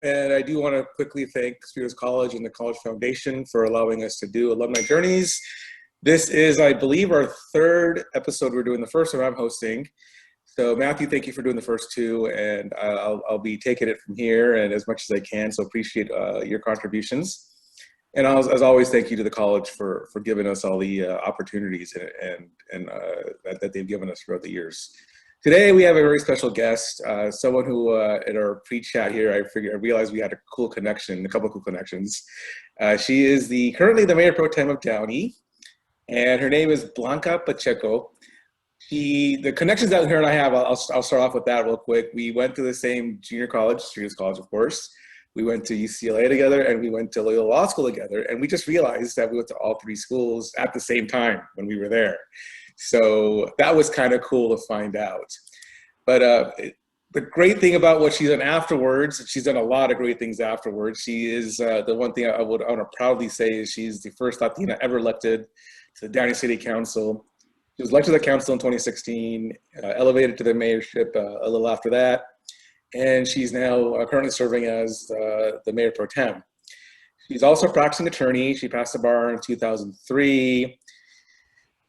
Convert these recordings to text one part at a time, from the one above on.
And I do want to quickly thank Cerritos College and the College Foundation for allowing us to do Alumni Journeys. This is, I believe, our third episode we're doing. The first one I'm hosting. So Matthew, thank you for doing the first two, and I'll be taking it from here and as much as I can, so appreciate your contributions. And as always, thank you to the college for giving us all the opportunities and that they've given us throughout the years. Today we have a very special guest, someone who in our pre-chat here, I realized we had a cool connection, a couple of cool connections. She is currently the Mayor Pro Tem of Downey, and her name is Blanca Pacheco. The connections that her and I have, I'll start off with that real quick. We went to the same junior college, Cerritos College, of course. We went to UCLA together, and we went to Loyola Law School together, and we just realized that we went to all three schools at the same time when we were there. So that was kind of cool to find out. But the great thing about what she's done afterwards, she's done a lot of great things afterwards. She is, the one thing I want to proudly say is she's the first Latina ever elected to the Downey City Council. She was elected to the council in 2016, elevated to the mayorship a little after that. And she's now currently serving as the Mayor Pro Tem. She's also a practicing attorney. She passed the bar in 2003.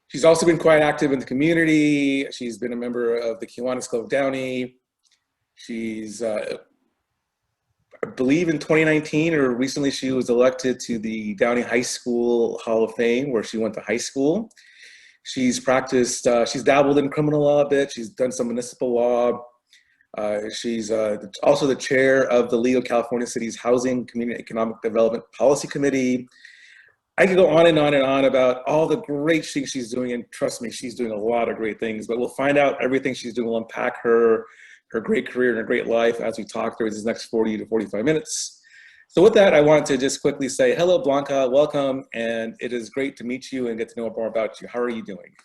She's also been quite active in the community. She's been a member of the Kiwanis Club of Downey. She's, I believe in 2019 or recently, she was elected to the Downey High School Hall of Fame, where she went to high school. She's practiced, she's dabbled in criminal law a bit. She's done some municipal law. She's also the chair of the League of California Cities Housing Community Economic Development Policy Committee. I could go on and on and on about all the great things she's doing, and trust me, she's doing a lot of great things, but we'll find out everything she's doing. We'll unpack her great career and her great life as we talk through this next 40 to 45 minutes. So with that, I want to just quickly say, hello, Blanca, welcome, and it is great to meet you and get to know more about you. How are you doing?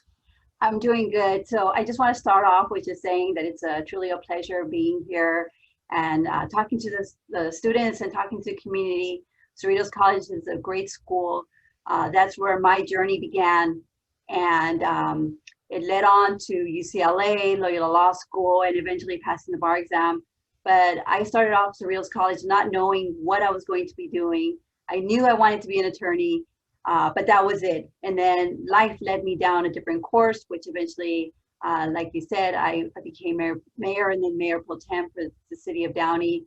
I'm doing good. So I just want to start off with just saying that it's truly a pleasure being here and talking to the students and talking to the community. Cerritos College is a great school. That's where my journey began. And it led on to UCLA, Loyola Law School, and eventually passing the bar exam. But I started off Cerritos College not knowing what I was going to be doing. I knew I wanted to be an attorney. But that was it. And then life led me down a different course, which eventually, like you said, I became mayor and then Mayor Pro Tem for the City of Downey.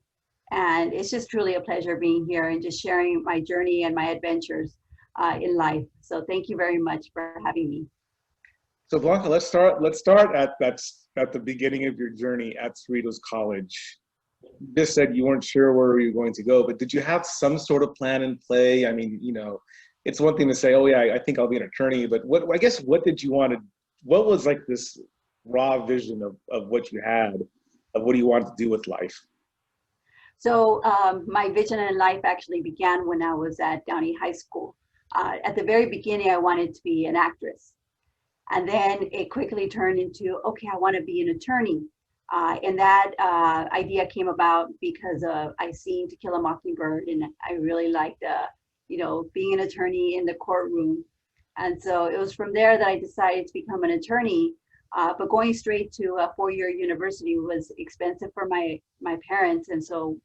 And it's just truly a pleasure being here and just sharing my journey and my adventures in life. So thank you very much for having me. So Blanca, let's start at the beginning of your journey at Cerritos College. You just said you weren't sure where you were going to go, but did you have some sort of plan in play? I mean, you know, it's one thing to say, oh yeah, I think I'll be an attorney, but what did you want to, what was like this raw vision of what you had, of what do you want to do with life? So my vision in life actually began when I was at Downey High School. At the very beginning, I wanted to be an actress. And then it quickly turned into, okay, I want to be an attorney. And that idea came about because I seen To Kill a Mockingbird, and I really liked being an attorney in the courtroom. And so it was from there that I decided to become an attorney. But going straight to a four-year university was expensive for my parents. And so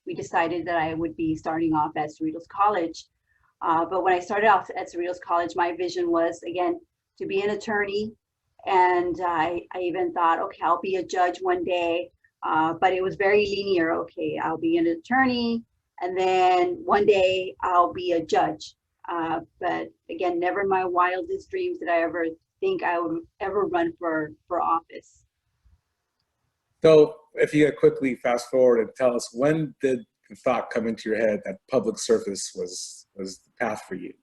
we decided that I would be starting off at Cerritos College. But when I started off at Cerritos College, my vision was, again, to be an attorney. And I even thought, okay, I'll be a judge one day. But it was very linear. Okay, I'll be an attorney, and then one day I'll be a judge. But again, never in my wildest dreams did I ever think I would ever run for office. So if you could quickly fast forward and tell us, when did the thought come into your head that public service was the path for you?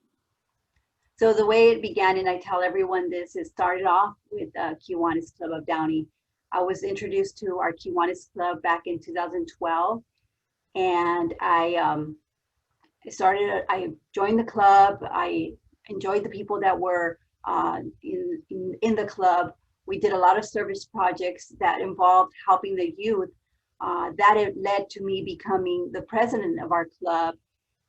So the way it began, and I tell everyone this, it started off with Kiwanis Club of Downey. I was introduced to our Kiwanis Club back in 2012. And I joined the club. I enjoyed the people that were in the club. We did a lot of service projects that involved helping the youth. That it led to me becoming the president of our club.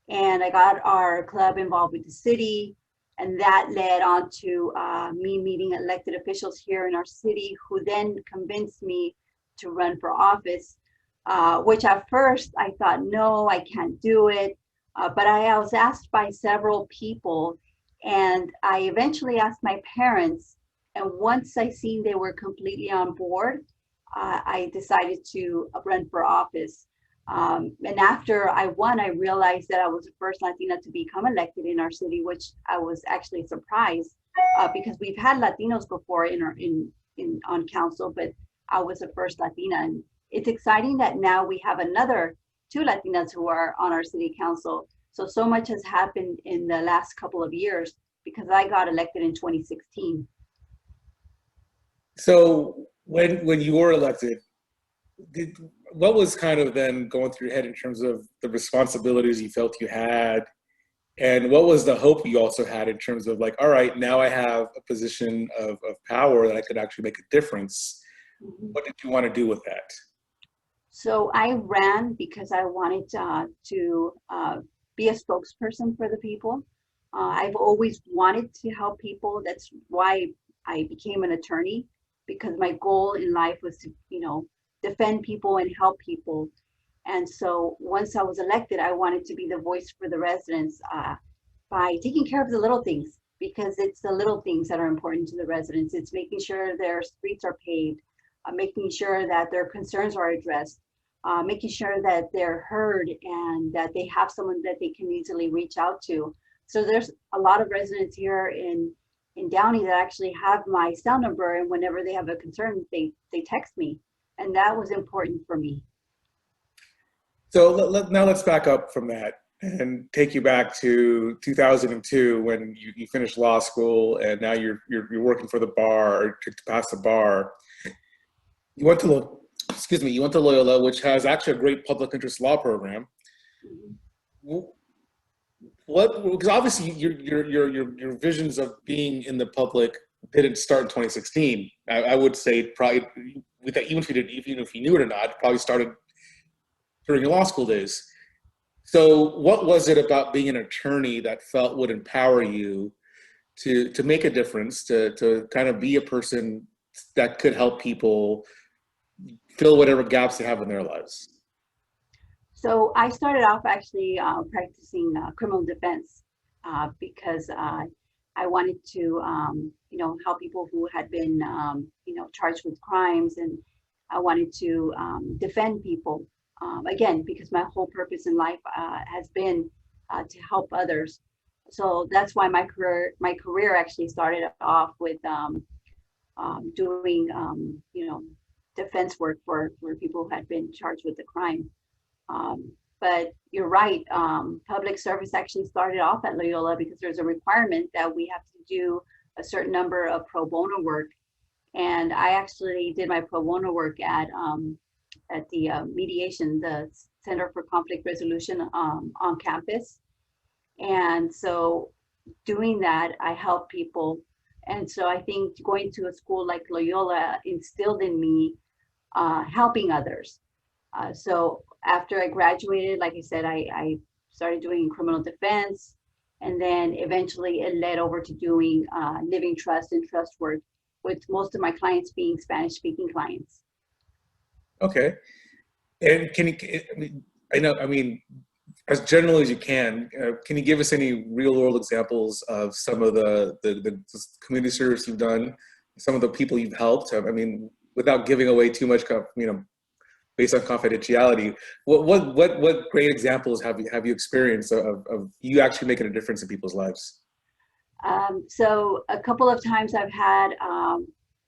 And I got our club involved with the city. And that led on to me meeting elected officials here in our city, who then convinced me to run for office. which at first I thought, no, I can't do it. But I was asked by several people, and I eventually asked my parents. And once I seen they were completely on board, I decided to run for office. And after I won, I realized that I was the first Latina to become elected in our city, which I was actually surprised because we've had Latinos before on council, but I was the first Latina. And it's exciting that now we have another two Latinas who are on our city council. So much has happened in the last couple of years because I got elected in 2016. So when you were elected, what was kind of then going through your head in terms of the responsibilities you felt you had? And what was the hope you also had in terms of like, all right, now I have a position of power that I could actually make a difference. What did you want to do with that? So I ran because I wanted to be a spokesperson for the people. I've always wanted to help people. That's why I became an attorney, because my goal in life was to, defend people and help people. And so once I was elected, I wanted to be the voice for the residents by taking care of the little things, because it's the little things that are important to the residents. It's making sure their streets are paved, making sure that their concerns are addressed, making sure that they're heard and that they have someone that they can easily reach out to. So there's a lot of residents here in Downey that actually have my cell number, and whenever they have a concern, they text me, and that was important for me. So now let's back up from that and take you back to 2002 when you finished law school, and now you're working for the bar, or to pass the bar. You went to Loyola, which has actually a great public interest law program. Because obviously your visions of being in the public didn't start in 2016. I would say probably with that, even if you knew it or not, it probably started during your law school days. So what was it about being an attorney that felt would empower you to make a difference, to kind of be a person that could help people fill whatever gaps they have in their lives? So I started off actually practicing criminal defense because I wanted to, help people who had been, charged with crimes, and I wanted to defend people. Again, because my whole purpose in life has been to help others. So that's why my career actually started off with doing, defense work for people who had been charged with a crime. But you're right, public service actually started off at Loyola because there's a requirement that we have to do a certain number of pro bono work. And I actually did my pro bono work at the mediation, the Center for Conflict Resolution on campus. And so doing that, I help people. And so I think going to a school like Loyola instilled in me helping others. So after I graduated, like I said, I started doing criminal defense, and then eventually it led over to doing living trust and trust work, with most of my clients being Spanish-speaking clients. Okay. And as generally as you can you give us any real-world examples of some of the community service you've done, some of the people you've helped? I mean, without giving away too much, based on confidentiality, what great examples have you experienced of you actually making a difference in people's lives? So a couple of times I've had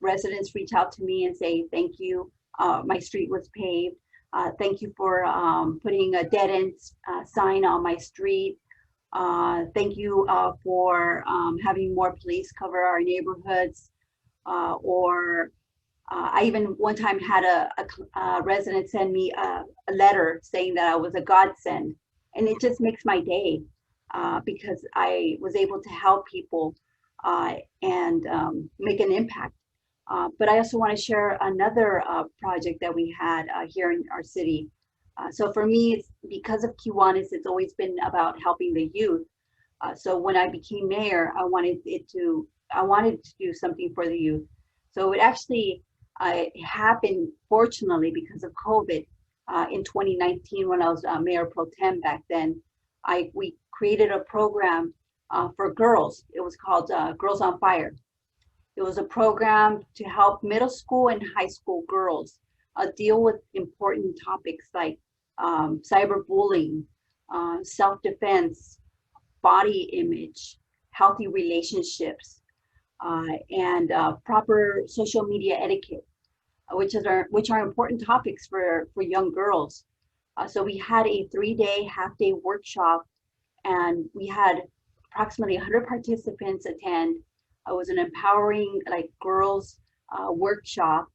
residents reach out to me and say, thank you, my street was paved. Thank you for putting a dead end sign on my street. Thank you for having more police cover our neighborhoods. I even one time had a resident send me a letter saying that I was a godsend. And it just makes my day because I was able to help people and make an impact. But I also want to share another project that we had here in our city. So for me, it's because of Kiwanis, it's always been about helping the youth. So when I became mayor, I wanted to do something for the youth. So it actually happened, fortunately, because of COVID. in 2019 when I was Mayor Pro Tem back then, we created a program for girls. It was called Girls on Fire. It was a program to help middle school and high school girls deal with important topics like cyberbullying, self-defense, body image, healthy relationships, and proper social media etiquette, which are important topics for young girls. So we had a 3-day, half-day workshop, and we had approximately 100 participants attend. It was an empowering girls workshop.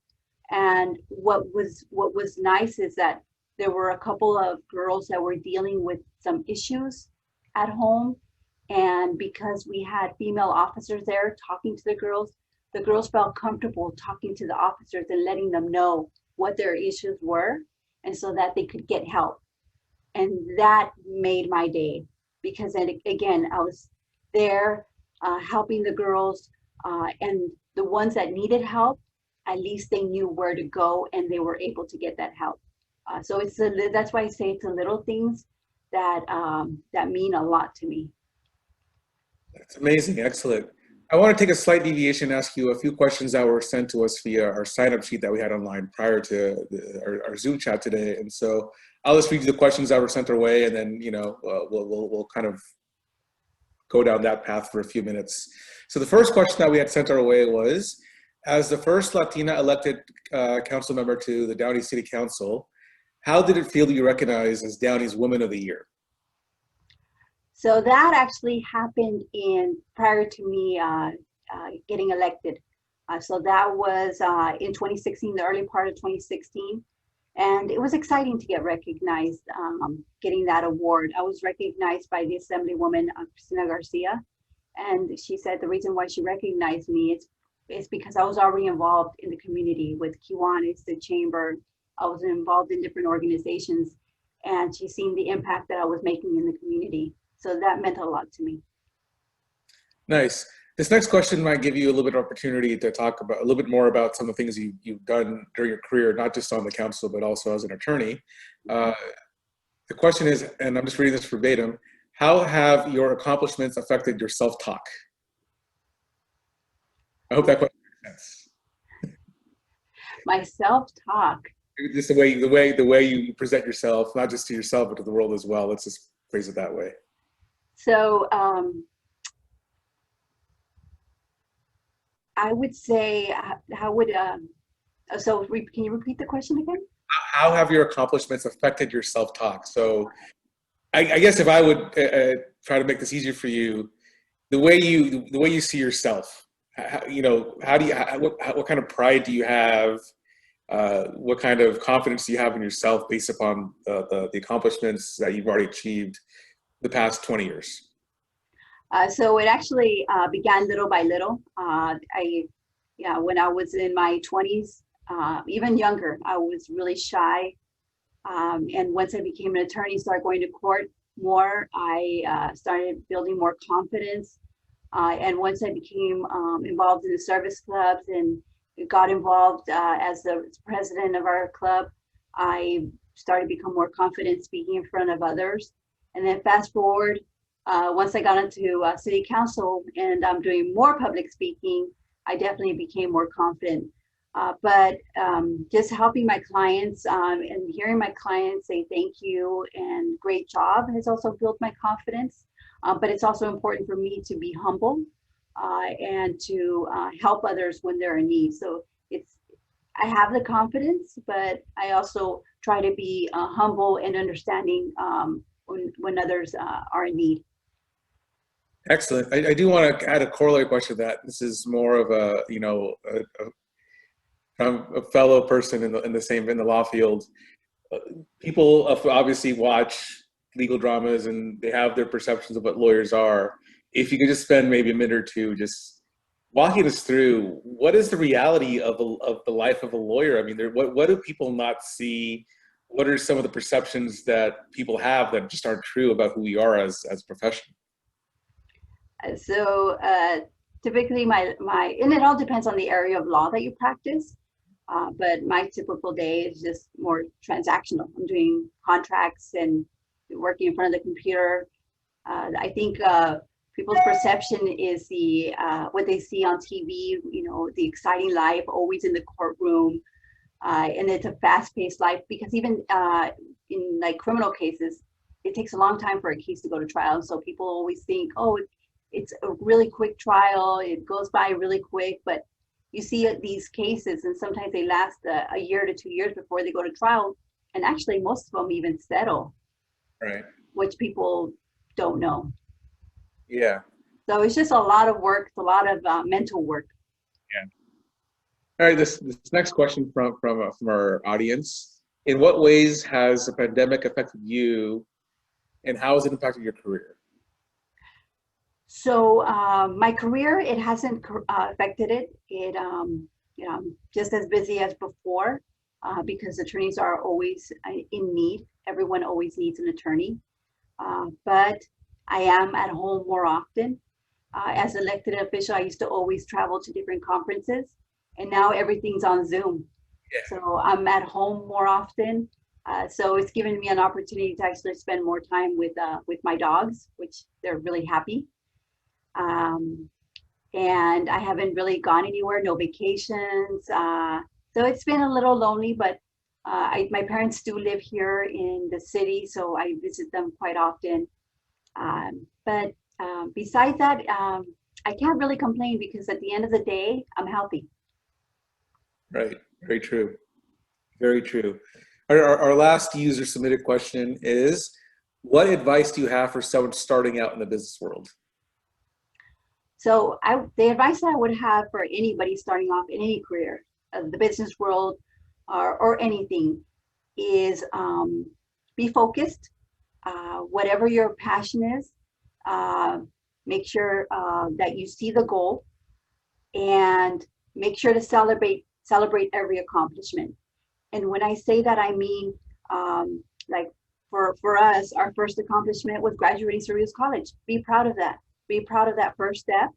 And what was nice is that there were a couple of girls that were dealing with some issues at home. And because we had female officers there talking to the girls felt comfortable talking to the officers and letting them know what their issues were, and so that they could get help. And that made my day, because again, I was there helping the girls, and the ones that needed help, at least they knew where to go and they were able to get that help. So that's why I say it's the little things that mean a lot to me. That's amazing. Excellent. I want to take a slight deviation and ask you a few questions that were sent to us via our sign-up sheet that we had online prior to our Zoom chat today. And so I'll just read you the questions that were sent our way, and then we'll kind of go down that path for a few minutes. So the first question that we had sent our way was, as the first Latina elected council member to the Downey City Council, how did it feel to be recognized as Downey's Woman of the Year? So that actually happened prior to me getting elected. So that was in 2016, the early part of 2016. And it was exciting to get recognized, getting that award. I was recognized by the Assemblywoman, Cristina Garcia. And she said the reason why she recognized me is because I was already involved in the community with Kiwanis, the chamber. I was involved in different organizations, and she's seen the impact that I was making in the community. So that meant a lot to me. Nice. This next question might give you a little bit of opportunity to talk about a little bit more about some of the things you've done during your career, not just on the council, but also as an attorney. The question is, and I'm just reading this verbatim, how have your accomplishments affected your self-talk? I hope that question makes sense. My self-talk. Just the way you present yourself, not just to yourself, but to the world as well. Let's just phrase it that way. So I would say, can you repeat the question again? How have your accomplishments affected your self-talk? So I guess if I would try to make this easier for you, the way you see yourself, what kind of pride do you have? What kind of confidence do you have in yourself based upon the accomplishments that you've already achieved the past 20 years? So it actually began little by little. When I was in my 20s, even younger, I was really shy. And once I became an attorney, started going to court more, I started building more confidence. And once I became involved in the service clubs and got involved as the president of our club, I started to become more confident speaking in front of others. And then fast forward, once I got into city council and I'm doing more public speaking, I definitely became more confident. But just helping my clients and hearing my clients say thank you and great job has also built my confidence. But it's also important for me to be humble and to help others when they're in need. So I have the confidence, but I also try to be humble and understanding when others are in need. Excellent. I do want to add a corollary question to that. This is more of a fellow person in the law field. People obviously watch legal dramas and they have their perceptions of what lawyers are. If you could just spend maybe a minute or two just walking us through, what is the reality of the life of a lawyer? I mean, what do people not see? What are some of the perceptions that people have that just aren't true about who we are as a profession? So typically and it all depends on the area of law that you practice. But my typical day is just more transactional. I'm doing contracts and working in front of the computer. I think people's perception is the what they see on TV, the exciting life, always in the courtroom. And it's a fast-paced life because even in like criminal cases, it takes a long time for a case to go to trial. So people always think, oh, it's a really quick trial. It goes by really quick, but you see these cases and sometimes they last a year to 2 years before they go to trial. And actually most of them even settle, Right. which people don't know. Yeah. So it's just a lot of work, a lot of mental work. Yeah. All right. This next question from our audience: in what ways has the pandemic affected you, and how has it impacted your career? So my career, it hasn't affected it. I'm just as busy as before because attorneys are always in need. Everyone always needs an attorney. But I am at home more often. As elected official, I used to always travel to different conferences, and now everything's on Zoom. Yeah. So I'm at home more often. So it's given me an opportunity to actually spend more time with my dogs, which they're really happy. And I haven't really gone anywhere, no vacations. So it's been a little lonely, but my parents do live here in the city, so I visit them quite often. But besides that, I can't really complain because at the end of the day, I'm healthy. Right. Very true. Very true. Our last user submitted question is: what advice do you have for someone starting out in the business world? So the advice that I would have for anybody starting off in any career, the business world or anything, is be focused. Whatever your passion is, make sure that you see the goal and make sure to celebrate every accomplishment. And when I say that, I mean like for us, our first accomplishment was graduating Cerritos College. Be proud of that. Be proud of that first step,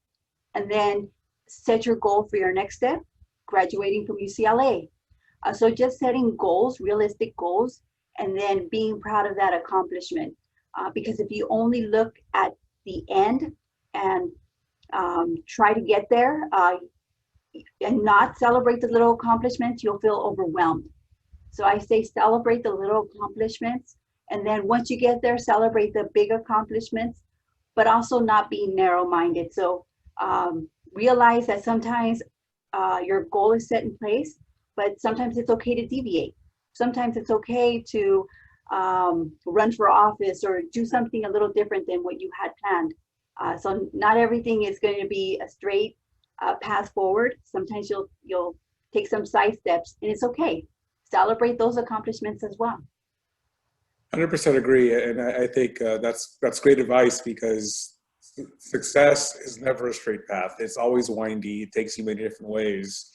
and then set your goal for your next step, graduating from UCLA. So just setting goals, realistic goals, and then being proud of that accomplishment. Because if you only look at the end and try to get there and not celebrate the little accomplishments, you'll feel overwhelmed. So I say celebrate the little accomplishments, and then once you get there, celebrate the big accomplishments, but also not being narrow-minded. So realize that sometimes your goal is set in place, but sometimes it's okay to deviate. Sometimes it's okay to run for office or do something a little different than what you had planned. So not everything is going to be a straight path forward. Sometimes you'll take some side steps, and it's okay. Celebrate those accomplishments as well. 100% agree, and I think that's great advice because success is never a straight path. It's always windy. It takes you many different ways.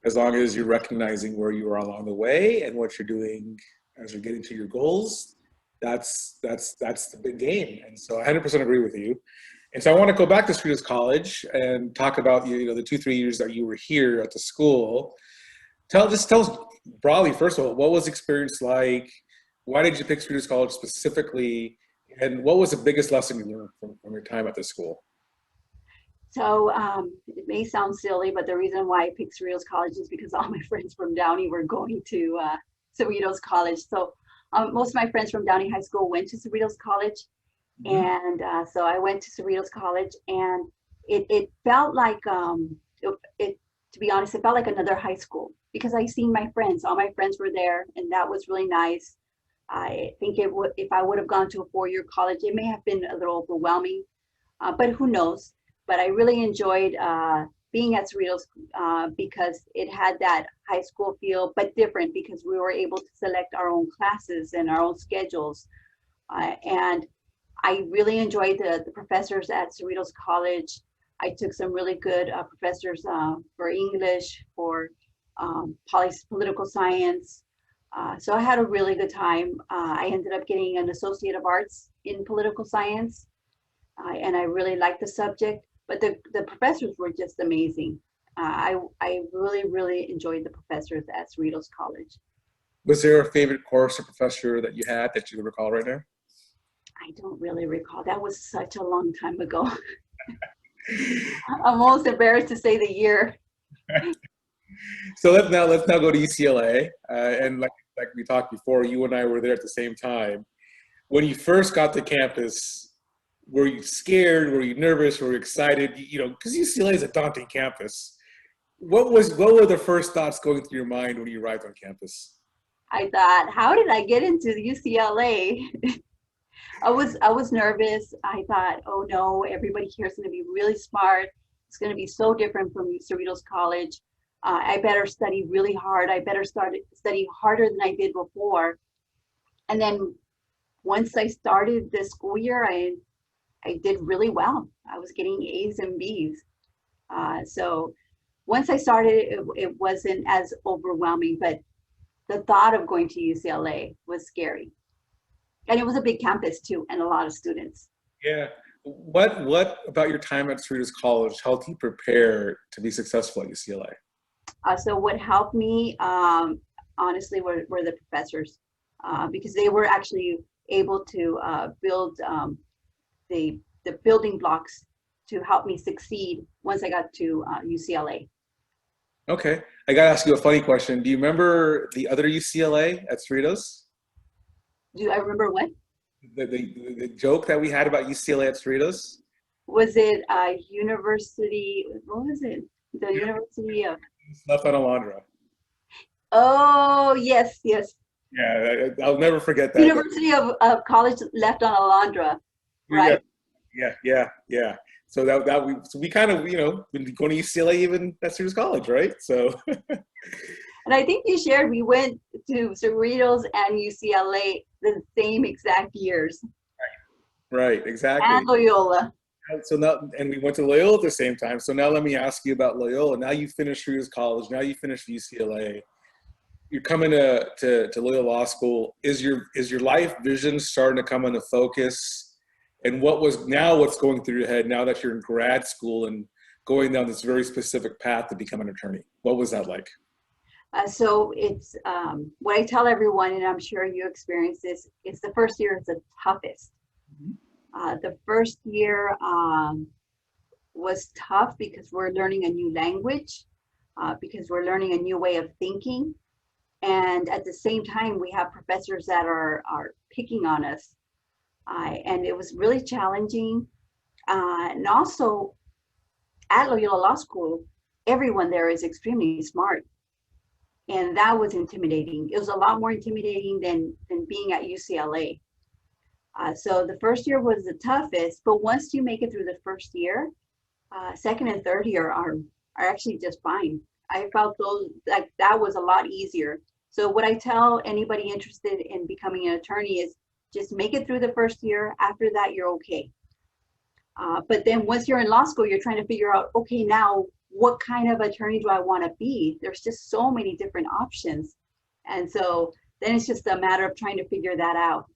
As long as you're recognizing where you are along the way and what you're doing as you're getting to your goals, that's the big game. And so I 100% agree with you. And so I want to go back to Cerritos College and talk about the 2-3 years that you were here at the school. Tell us broadly, first of all, what was the experience like? Why did you pick Cerritos College specifically? And what was the biggest lesson you learned from your time at the school? So it may sound silly, but the reason why I picked Cerritos College is because all my friends from Downey were going to Cerritos College. So most of my friends from Downey High School went to Cerritos College. Mm-hmm. And so I went to Cerritos College, and it felt like, to be honest, it felt like another high school because I seen my friends. All my friends were there, and that was really nice. I think if I would have gone to a 4-year college, it may have been a little overwhelming, but who knows? But I really enjoyed being at Cerritos because it had that high school feel, but different because we were able to select our own classes and our own schedules. And I really enjoyed the professors at Cerritos College. I took some really good professors for English, for political science. So I had a really good time. I ended up getting an Associate of Arts in political science, and I really liked the subject. But the professors were just amazing. I really, really enjoyed the professors at Cerritos College. Was there a favorite course or professor that you had that you recall right now? I don't really recall. That was such a long time ago. I'm almost embarrassed to say the year. So let's now go to UCLA. And like we talked before, you and I were there at the same time. When you first got to campus, were you scared? Were you nervous? Were you excited? You know, because UCLA is a daunting campus. What were the first thoughts going through your mind when you arrived on campus? I thought, how did I get into the UCLA? I was nervous. I thought, oh no, everybody here is going to be really smart. It's going to be so different from Cerritos College. I better study really hard. I better study harder than I did before. And then once I started the school year, I did really well. I was getting A's and B's. So once I started, it wasn't as overwhelming, but the thought of going to UCLA was scary. And it was a big campus too, and a lot of students. Yeah. What about your time at Cerritos College helped you prepare to be successful at UCLA? So what helped me, honestly, were the professors, because they were actually able to build the building blocks to help me succeed once I got to UCLA. Okay. I got to ask you a funny question. Do you remember the other UCLA at Cerritos? Do I remember what? The joke that we had about UCLA at Cerritos? Was it university? What was it? The University of. Left on Alondra. Oh, yes, yes. Yeah, I'll never forget that. University of College left on Alondra, right? Yeah. So we kind of, you know, been going to UCLA even at Cerritos College, right? So. And I think you shared we went to Cerritos and UCLA the same exact years. Right, exactly. And Loyola. So now, and we went to Loyola at the same time. So now let me ask you about Loyola. Now you finished Cerritos College. Now you finished UCLA. You're coming to Loyola Law School. Is your life vision starting to come into focus? And what's going through your head now that you're in grad school and going down this very specific path to become an attorney? What was that like? So it's what I tell everyone, and I'm sure you experience this, is the first year is the toughest. The first year was tough because we're learning a new language, because we're learning a new way of thinking. And at the same time, we have professors that are picking on us. And it was really challenging. And also at Loyola Law School, everyone there is extremely smart. And that was intimidating. It was a lot more intimidating than being at UCLA. So the first year was the toughest, but once you make it through the first year, second and third year are actually just fine. I felt that was a lot easier. So what I tell anybody interested in becoming an attorney is just make it through the first year. After that, you're okay. But then once you're in law school, you're trying to figure out, okay, now what kind of attorney do I want to be? There's just so many different options. And so then it's just a matter of trying to figure that out.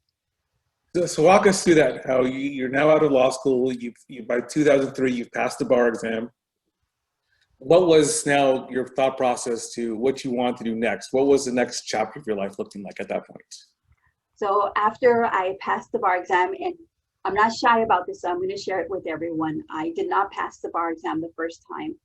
So walk us through that, how you're now out of law school. By 2003, you've passed the bar exam. What was now your thought process to what you want to do next? What was the next chapter of your life looking like at that point? So after I passed the bar exam, and I'm not shy about this, so I'm going to share it with everyone. I did not pass the bar exam the first time.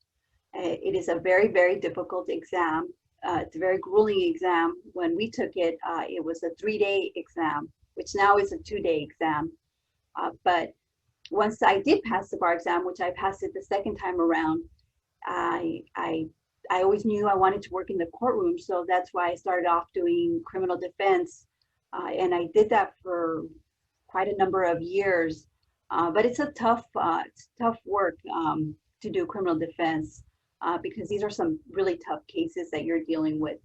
It is a very, very difficult exam. It's a very grueling exam. When we took it, it was a 3-day exam, which now is a 2-day exam. But once I did pass the bar exam, which I passed it the second time around, I always knew I wanted to work in the courtroom. So that's why I started off doing criminal defense. And I did that for quite a number of years. But it's a tough work to do criminal defense. Because these are some really tough cases that you're dealing with.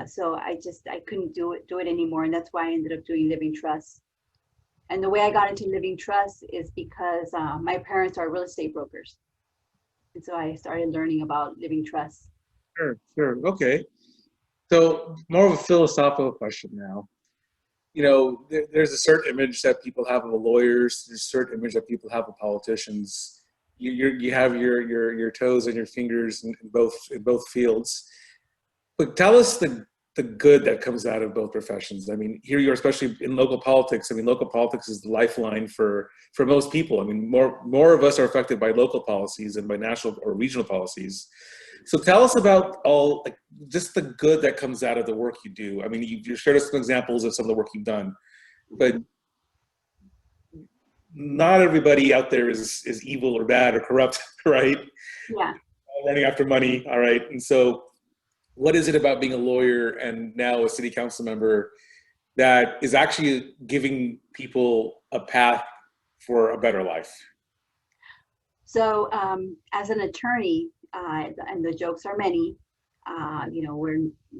So I couldn't do it anymore. And that's why I ended up doing living trusts. And the way I got into living trusts is because my parents are real estate brokers. And so I started learning about living trusts. Sure. Okay. So more of a philosophical question now. You know, there's a certain image that people have of lawyers. There's a certain image that people have of politicians. you have your toes and your fingers in both fields. But tell us the good that comes out of both professions. I mean, here you are, especially in local politics. I mean, local politics is the lifeline for most people. I mean, more of us are affected by local policies than by national or regional policies. So tell us about just the good that comes out of the work you do. I mean, you shared us some examples of some of the work you've done, but not everybody out there is evil or bad or corrupt, right? Yeah. Running after money, all right? And so what is it about being a lawyer and now a city council member that is actually giving people a path for a better life? So as an attorney, and the jokes are many, where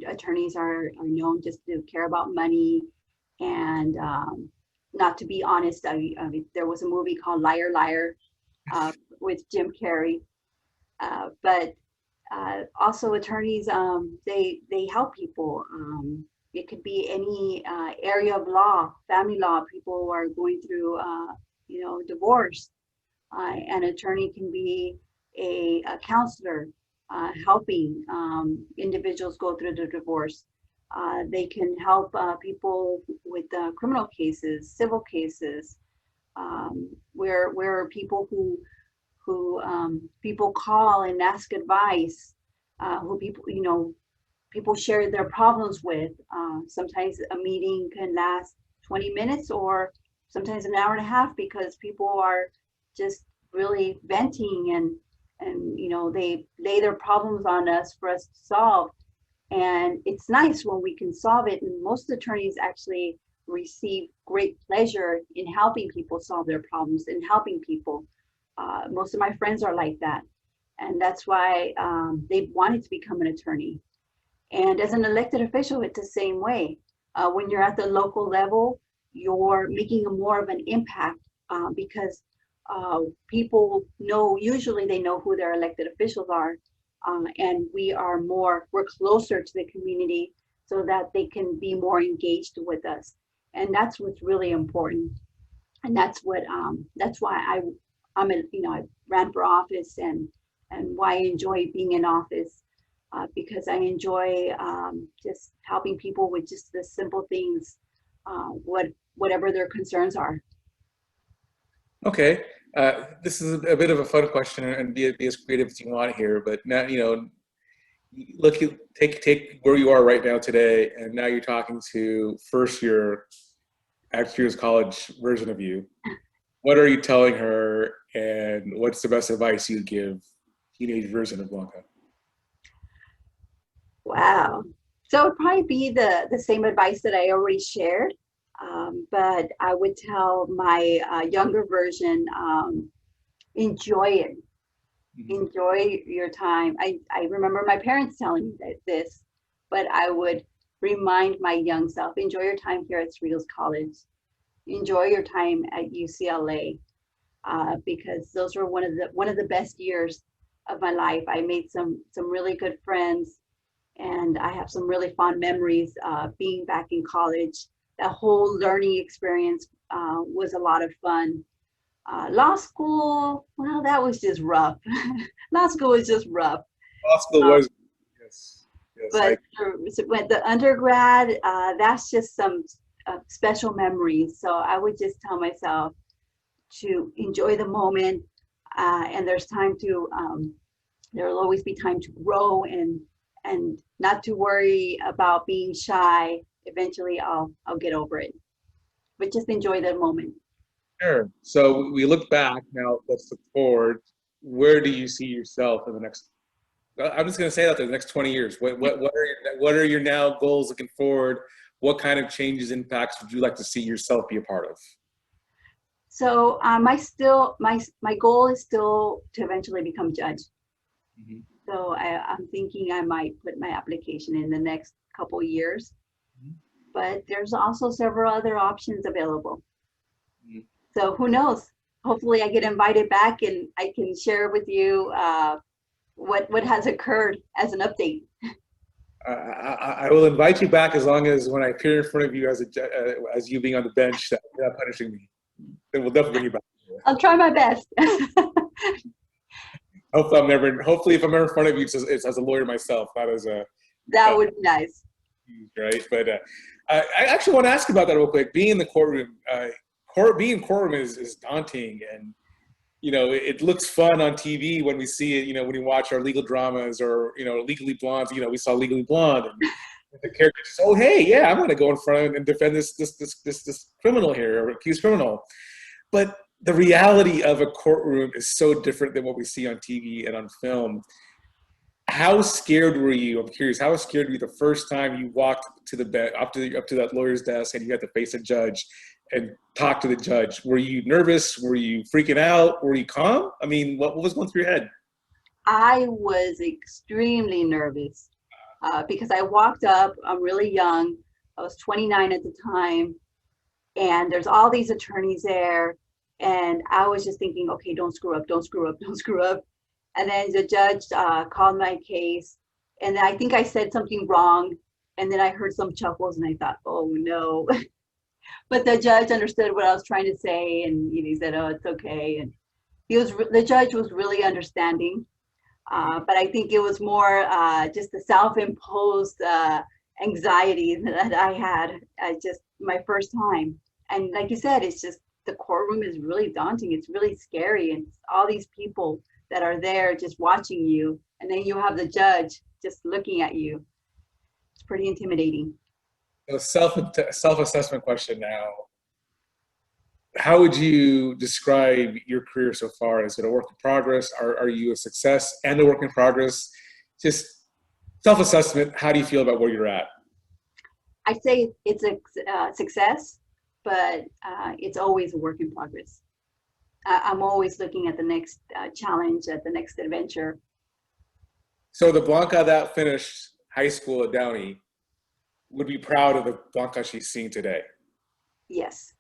attorneys are known just to care about money and not to be honest. I mean, there was a movie called Liar Liar with Jim Carrey, but also attorneys, they help people. It could be any area of law, family law. People are going through, divorce. An attorney can be a counselor, helping individuals go through the divorce. They can help people with criminal cases, civil cases, where people who people call and ask advice, who people share their problems with. Sometimes a meeting can last 20 minutes or sometimes an hour and a half because people are just really venting and they lay their problems on us for us to solve. And it's nice when we can solve it. And most attorneys actually receive great pleasure in helping people solve their problems and helping people. Most of my friends are like that. And that's why they wanted to become an attorney. And as an elected official, it's the same way. When you're at the local level, you're making more of an impact because people usually they know who their elected officials are. And we're closer to the community so that they can be more engaged with us. And that's what's really important. And that's why I ran for office and why I enjoy being in office, because I enjoy just helping people with just the simple things, whatever their concerns are. Okay. This is a bit of a fun question, and be as creative as you want here, but now, look, you take where you are right now today, and now you're talking to first year at Cerritos College version of you. What are you telling her, and what's the best advice you'd give teenage version of Blanca? Wow. So it'd probably be the same advice that I already shared. But I would tell my younger version, enjoy it. Mm-hmm. Enjoy your time. I remember my parents telling me this, but I would remind my young self, enjoy your time here at Cerritos College. Enjoy your time at UCLA, because those were one of the best years of my life. I made some really good friends, and I have some really fond memories being back in college. That whole learning experience was a lot of fun. Law school, well, that was just rough. Law school was just rough. Law school was, yes. But with the undergrad, that's just some special memories. So I would just tell myself to enjoy the moment, and there's time to, there will always be time to grow and not to worry about being shy. Eventually I'll get over it, but just enjoy that moment. Sure. So we look back now, let's look forward. Where do you see yourself in the next, I'm just going to say that the next 20 years, what are your now goals looking forward? What kind of changes, impacts would you like to see yourself be a part of? So my goal is still to eventually become judge. Mm-hmm. So I'm thinking I might put my application in the next couple years. But there's also several other options available. Mm-hmm. So who knows? Hopefully I get invited back and I can share with you what has occurred as an update. I will invite you back as long as when I appear in front of you as you being on the bench, that you're not punishing me. Then we'll definitely bring you back. I'll try my best. Hopefully, if I'm ever in front of you, it's as a lawyer myself, not as a. That would be nice. Right, but I actually want to ask about that real quick. Being in the courtroom, being in courtroom is daunting, and it looks fun on TV when we see it. When we watch our legal dramas or Legally Blonde. We saw Legally Blonde, and the character just, oh hey, yeah, I'm going to go in front and defend this criminal here or accused criminal. But the reality of a courtroom is so different than what we see on TV and on film. How scared were you? I'm curious. How scared were you the first time you walked to the bed, up to that lawyer's desk, and you had to face a judge and talk to the judge? Were you nervous? Were you freaking out? Were you calm? I mean, what was going through your head? I was extremely nervous because I walked up. I'm really young. I was 29 at the time, and there's all these attorneys there, and I was just thinking, okay, don't screw up, don't screw up, don't screw up. And then the judge called my case, and I think I said something wrong, and then I heard some chuckles, and I thought, oh no. But the judge understood what I was trying to say, and he said, oh, it's okay. And the judge was really understanding, but I think it was more just the self-imposed anxiety that I had just my first time. And like you said, it's just the courtroom is really daunting. It's really scary, and all these people that are there just watching you, and then you have the judge just looking at you. It's pretty intimidating. So self-assessment question now. How would you describe your career so far? Is it a work in progress? Are you a success and a work in progress? Just self-assessment, how do you feel about where you're at? I'd say it's a success, but it's always a work in progress. I'm always looking at the next challenge, at the next adventure. So the Blanca that finished high school at Downey would be proud of the Blanca she's seeing today. Yes.